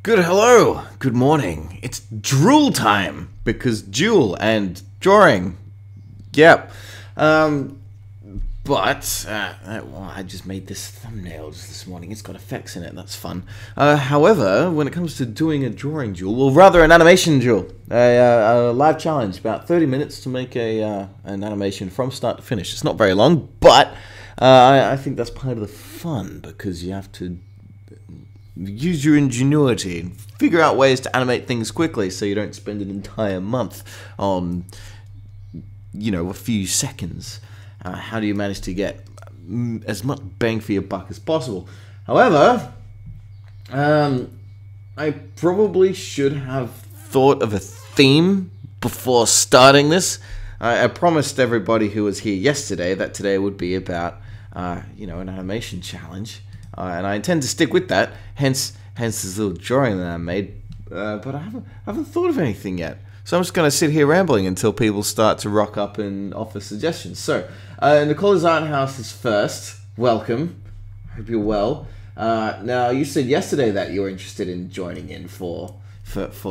Good morning. It's drool time because Jewel and drawing. Yep. Well, I just made this thumbnail just this morning. It's got effects in it. That's fun. However, when it comes to doing a drawing duel, well, rather an animation duel, a live challenge, about 30 minutes to make an animation from start to finish. It's not very long, but I think that's part of the fun because you have to use your ingenuity and figure out ways to animate things quickly so you don't spend an entire month on, a few seconds. How do you manage to get as much bang for your buck as possible? However, I probably should have thought of a theme before starting this. I promised everybody who was here yesterday that today would be about, an animation challenge. And I intend to stick with that, hence this little drawing that I made, but I haven't thought of anything yet. So I'm just going to sit here rambling until people start to rock up and offer suggestions. So, Nicola's Art House is first. Welcome. Hope you're well. Now, you said yesterday that you're interested in joining in for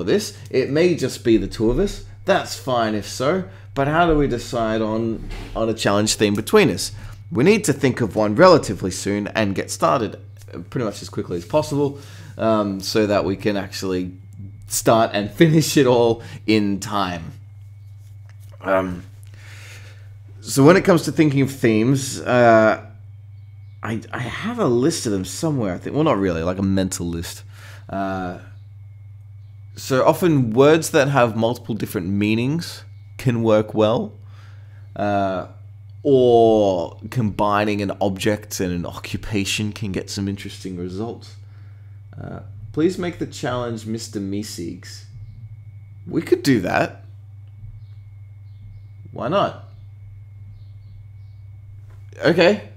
this. It may just be the two of us. That's fine if so, but how do we decide on a challenge theme between us? We need to think of one relatively soon and get started pretty much as quickly as possible so that we can actually start and finish it all in time. So when it comes to thinking of themes, I have a list of them somewhere, I think. Well, not really, like a mental list. So often words that have multiple different meanings can work well. Or combining an object and an occupation can get some interesting results. Please make the challenge Mr. Meeseeks. We could do that. Why not? Okay.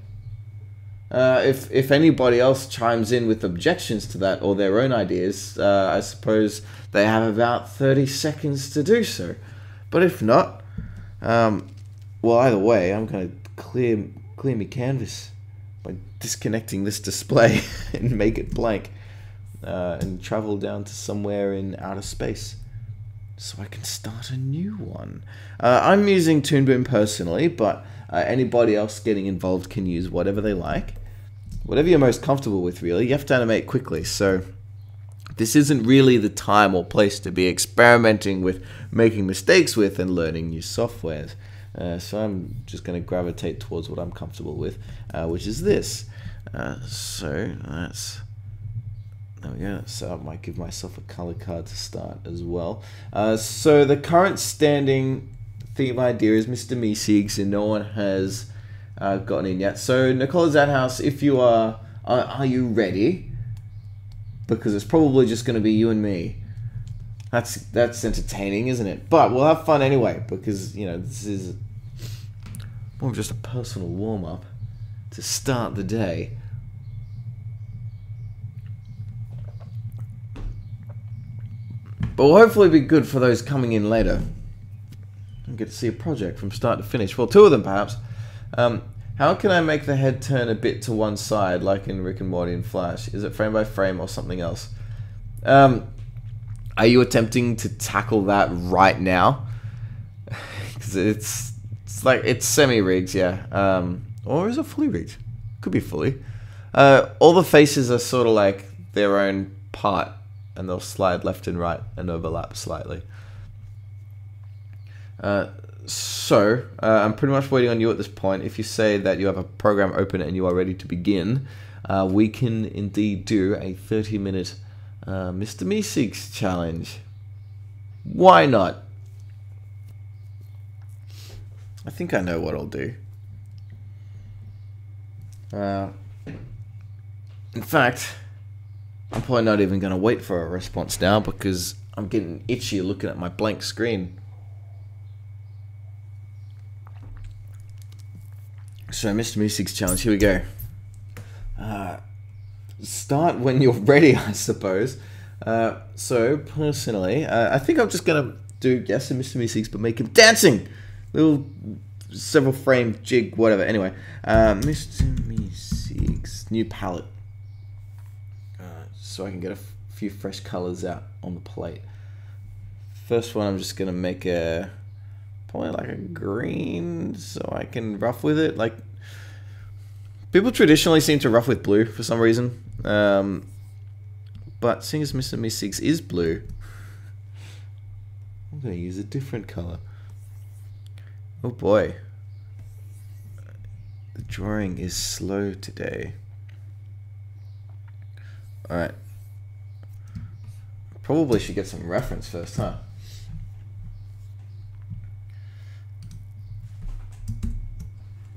If anybody else chimes in with objections to that or their own ideas, I suppose they have about 30 seconds to do so. But if not, well, either way, I'm going to clear my canvas by disconnecting this display and make it blank and travel down to somewhere in outer space so I can start a new one. I'm using Toon Boom personally, but anybody else getting involved can use whatever they like. Whatever you're most comfortable with, really. You have to animate quickly, so this isn't really the time or place to be experimenting with making mistakes with and learning new softwares. So I'm just going to gravitate towards what I'm comfortable with, which is this. So that's... There we go. So I might give myself a color card to start as well. So the current standing theme idea is Mr. Meeseeks, and no one has gotten in yet. So Nicola's Art House, if you are you ready? Because it's probably just going to be you and me. That's entertaining, isn't it? But we'll have fun anyway, because, this is more of just a personal warm-up to start the day. But will hopefully be good for those coming in later and get to see a project from start to finish. Well, two of them, perhaps. How can I make the head turn a bit to one side, like in Rick and Morty and Flash? Is it frame by frame or something else? Are you attempting to tackle that right now? Because it's semi-rigged, yeah. Or is it fully rigged? Could be fully. All the faces are sort of like their own part, and they'll slide left and right and overlap slightly. So I'm pretty much waiting on you at this point. If you say that you have a program open and you are ready to begin, we can indeed do a 30-minute Mr. Meeseeks challenge. Why not? I think I know what I'll do. In fact, I'm probably not even going to wait for a response now because I'm getting itchy looking at my blank screen. So, Mr. Meeseeks challenge, here we go. Start when you're ready, I suppose. So, personally, I think I'm just going to do, yes, a Mr. Meeseeks, but make him dancing! Little several frame jig, whatever. Anyway, Mr. Meeseeks, new palette. So I can get a few fresh colors out on the plate. First one, I'm just gonna make probably like a green, so I can rough with it. Like, people traditionally seem to rough with blue for some reason, but seeing as Mr. Mystics is blue, I'm gonna use a different color. Oh boy, the drawing is slow today. All right, probably should get some reference first, huh?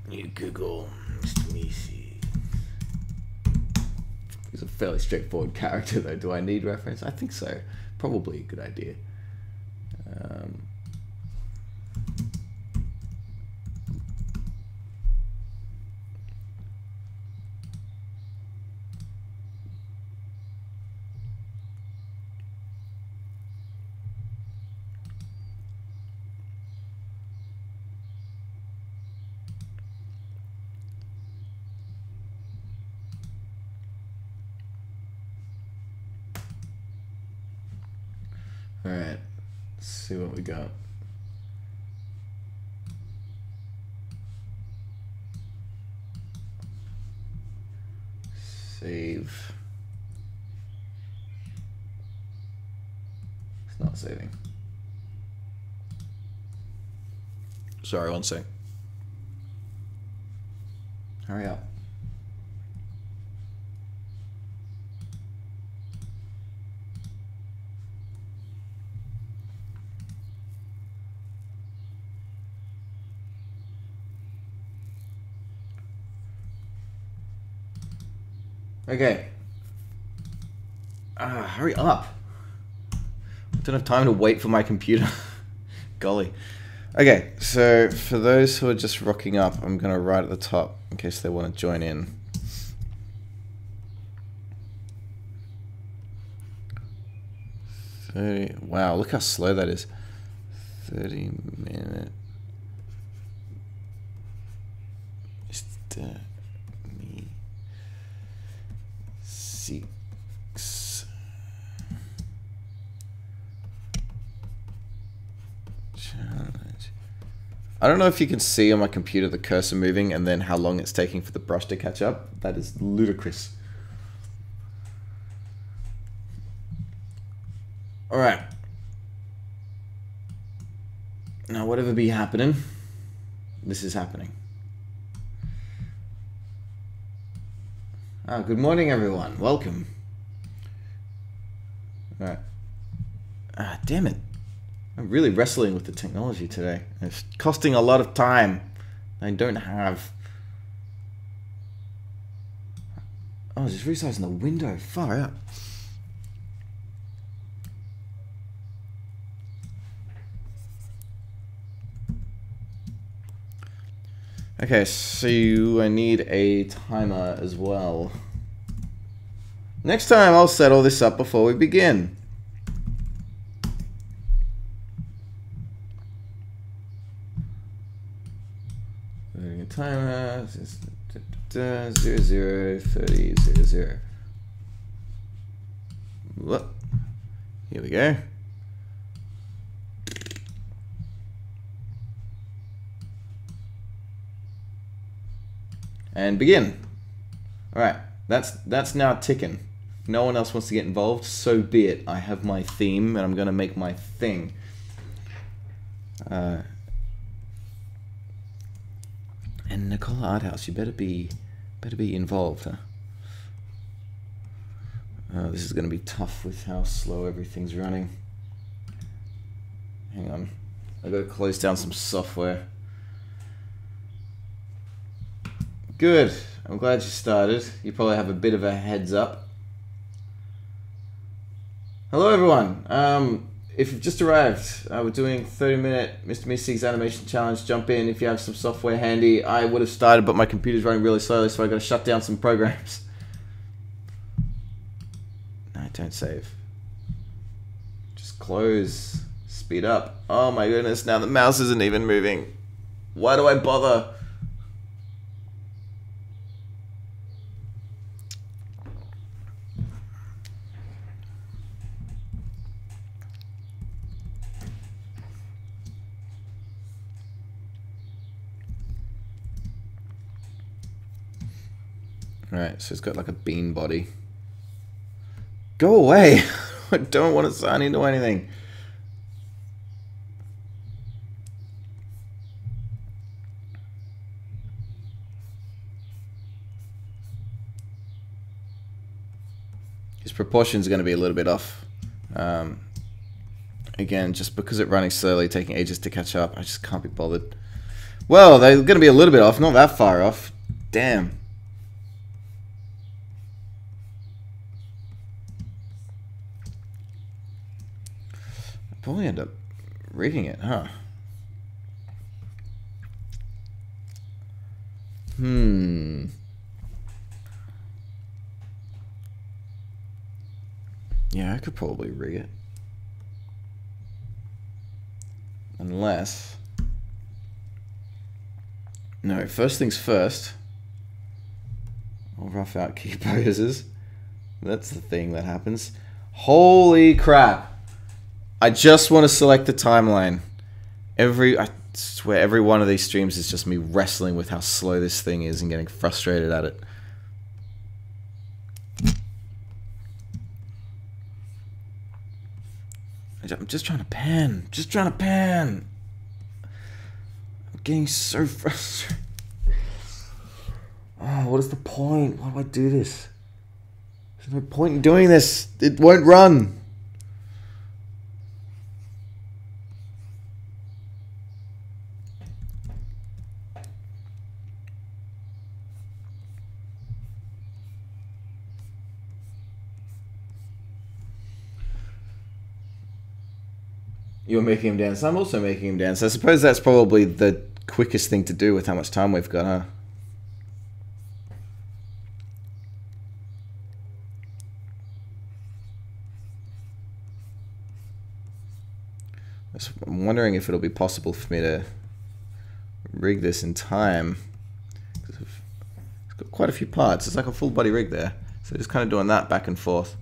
You Google Mr. Mystics. He's a fairly straightforward character, though. Do I need reference? I think so. Probably a good idea. Alright, let's see what we got. Save. It's not saving. Sorry, one sec. Hurry up. Okay. Hurry up. I don't have time to wait for my computer. Golly. Okay, so for those who are just rocking up, I'm going to write at the top in case they want to join in. Wow, look how slow that is. 30-minute. Mr. Mystics challenge. I don't know if you can see on my computer the cursor moving and then how long it's taking for the brush to catch up. That is ludicrous. Alright. Now, whatever be happening, this is happening. Good morning, everyone. Welcome. Alright. Damn it. I'm really wrestling with the technology today. It's costing a lot of time I don't have. Oh, just resizing the window. Far out. Okay, so I need a timer as well. Next time I'll set all this up before we begin. Timer 003000. Whoop. Here we go. And begin. Alright, that's now ticking. No one else wants to get involved, so be it. I have my theme and I'm gonna make my thing. And Nicola Arthouse, you better be involved, huh? This is gonna be tough with how slow everything's running. Hang on. I gotta close down some software. Good. I'm glad you started. You probably have a bit of a heads up. Hello, everyone. If you've just arrived, we're doing 30-minute Mr. Mystics animation challenge. Jump in if you have some software handy. I would have started, but my computer's running really slowly, so I got to shut down some programs. No, don't save. Just close. Speed up. Oh my goodness! Now the mouse isn't even moving. Why do I bother? Alright, so it's got like a bean body. Go away! I don't want to sign into anything. His proportions are going to be a little bit off. Again, just because it's running slowly, taking ages to catch up, I just can't be bothered. Well, they're going to be a little bit off, not that far off. Damn. I'll probably end up rigging it, huh? Yeah, I could probably rig it. Unless... No, first things first. I'll rough out key poses. That's the thing that happens. Holy crap. I just want to select the timeline. I swear every one of these streams is just me wrestling with how slow this thing is and getting frustrated at it. I'm just trying to pan. Just trying to pan. I'm getting so frustrated. Oh, what is the point? Why do I do this? There's no point in doing this. It won't run. You're making him dance. I'm also making him dance. I suppose that's probably the quickest thing to do with how much time we've got, huh? I'm wondering if it'll be possible for me to rig this in time. It's got quite a few parts. It's like a full body rig there. So just kind of doing that back and forth.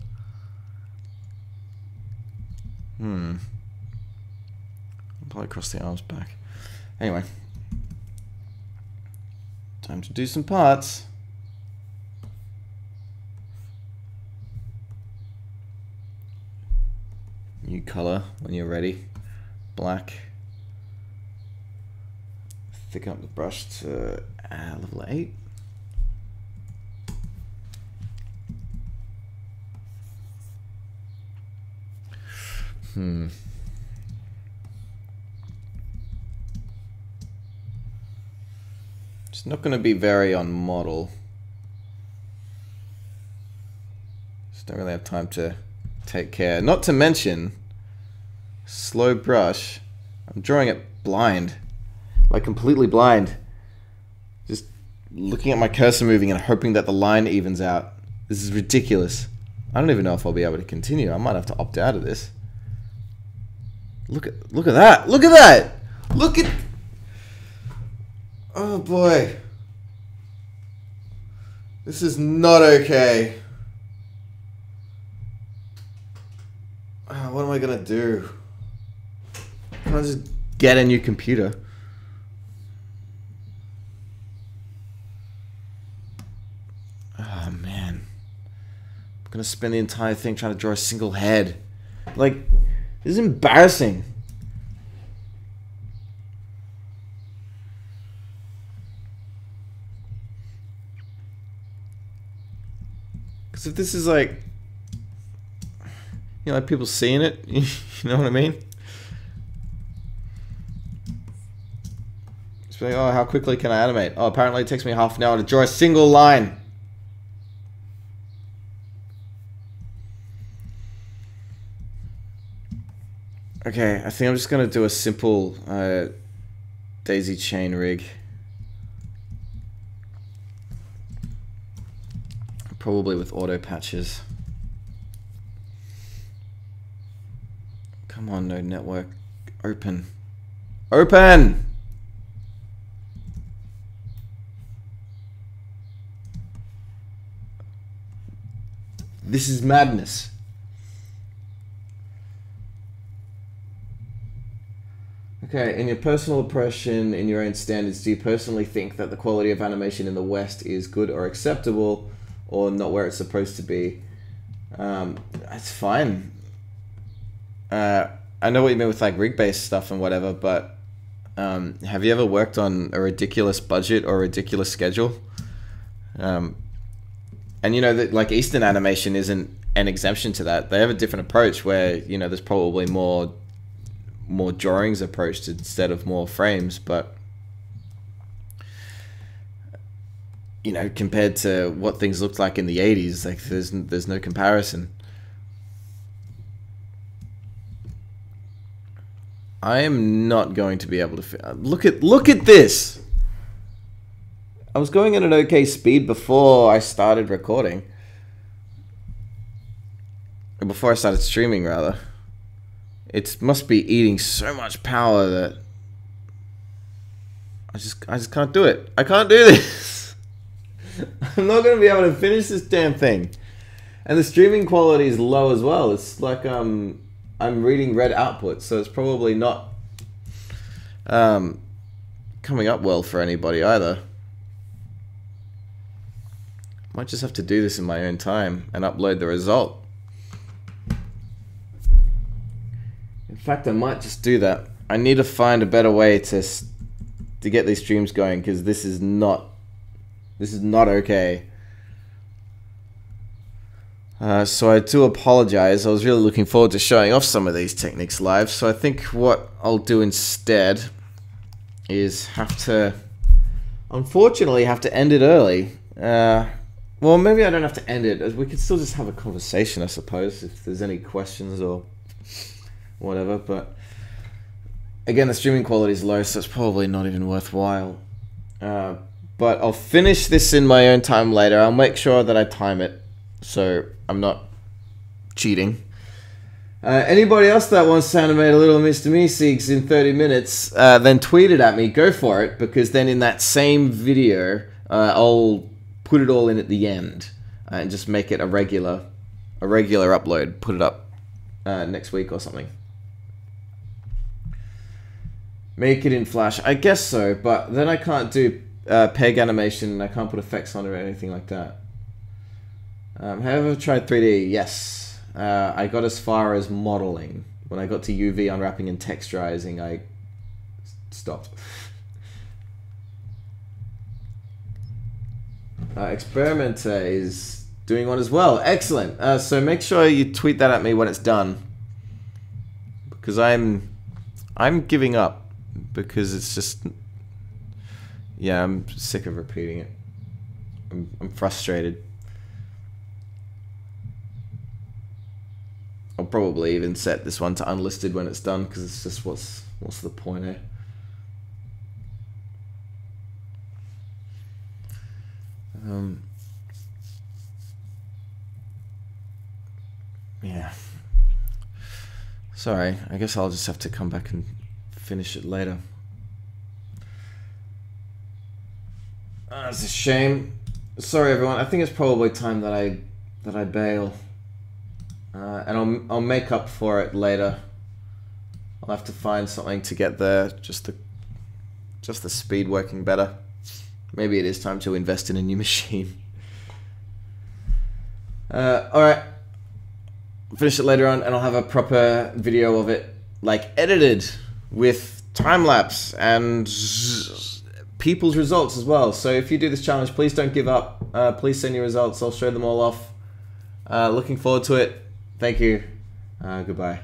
Probably across the arms back. Anyway. Time to do some parts. New color when you're ready. Black. Thicken up the brush to level 8. It's not going to be very on model. Just don't really have time to take care. Not to mention, slow brush. I'm drawing it blind. Like completely blind. Just looking at my cursor moving and hoping that the line evens out. This is ridiculous. I don't even know if I'll be able to continue. I might have to opt out of this. Look at that! Look at that! Look at... Oh boy. This is not okay. What am I gonna do? Can I just get a new computer? Oh man. I'm gonna spend the entire thing trying to draw a single head. Like, this is embarrassing. Because if this is like, you know, like people seeing it, you know what I mean? Just be like, oh, how quickly can I animate? Oh, apparently it takes me half an hour to draw a single line. Okay, I think I'm just gonna do a simple daisy chain rig. Probably with auto patches. Come on, Node Network. Open. Open! This is madness. Okay, in your personal impression, in your own standards, do you personally think that the quality of animation in the West is good or acceptable, or not where it's supposed to be? It's fine. I know what you mean with like rig-based stuff and whatever, but have you ever worked on a ridiculous budget or a ridiculous schedule? And you know that like Eastern animation isn't an exemption to that. They have a different approach where, you know, there's probably more drawings approached instead of more frames, but you know, compared to what things looked like in the 80s, like there's no comparison. I am not going to be able to look at this. I was going at an okay speed before I started recording. Before I started streaming, rather. It must be eating so much power that I just can't do it. I can't do this. I'm not going to be able to finish this damn thing. And the streaming quality is low as well. It's like I'm reading red output, so it's probably not coming up well for anybody either. Might just have to do this in my own time and upload the result. In fact, I might just do that. I need to find a better way to get these streams going, because this is not okay. So I do apologize. I was really looking forward to showing off some of these techniques live. So I think what I'll do instead is unfortunately have to end it early. Well, maybe I don't have to end it. We could still just have a conversation, I suppose, if there's any questions or whatever. But again, the streaming quality is low, so it's probably not even worthwhile. But I'll finish this in my own time later. I'll make sure that I time it, so I'm not cheating. Anybody else that wants to animate a little Mr. Meeseeks in 30 minutes, then tweet it at me. Go for it, because then in that same video, I'll put it all in at the end and just make it a regular upload. Put it up next week or something. Make it in Flash. I guess so, but then I can't do peg animation, and I can't put effects on it or anything like that. Have you ever tried 3D? Yes. I got as far as modeling. When I got to UV unwrapping and texturizing, I stopped. Experimenter is doing one as well. Excellent. So make sure you tweet that at me when it's done, because I'm giving up, because it's just, yeah, I'm sick of repeating it. I'm frustrated. I'll probably even set this one to unlisted when it's done, because it's just what's the point here? Yeah. Sorry, I guess I'll just have to come back and finish it later. It's a shame. Sorry, everyone. I think it's probably time that I bail. And I'll make up for it later. I'll have to find something to get just the speed working better. Maybe it is time to invest in a new machine. Alright. Finish it later on, and I'll have a proper video of it, like, edited with time-lapse and people's results as well. So if you do this challenge, please don't give up. Please send your results. I'll show them all off. Looking forward to it. Thank you. Goodbye.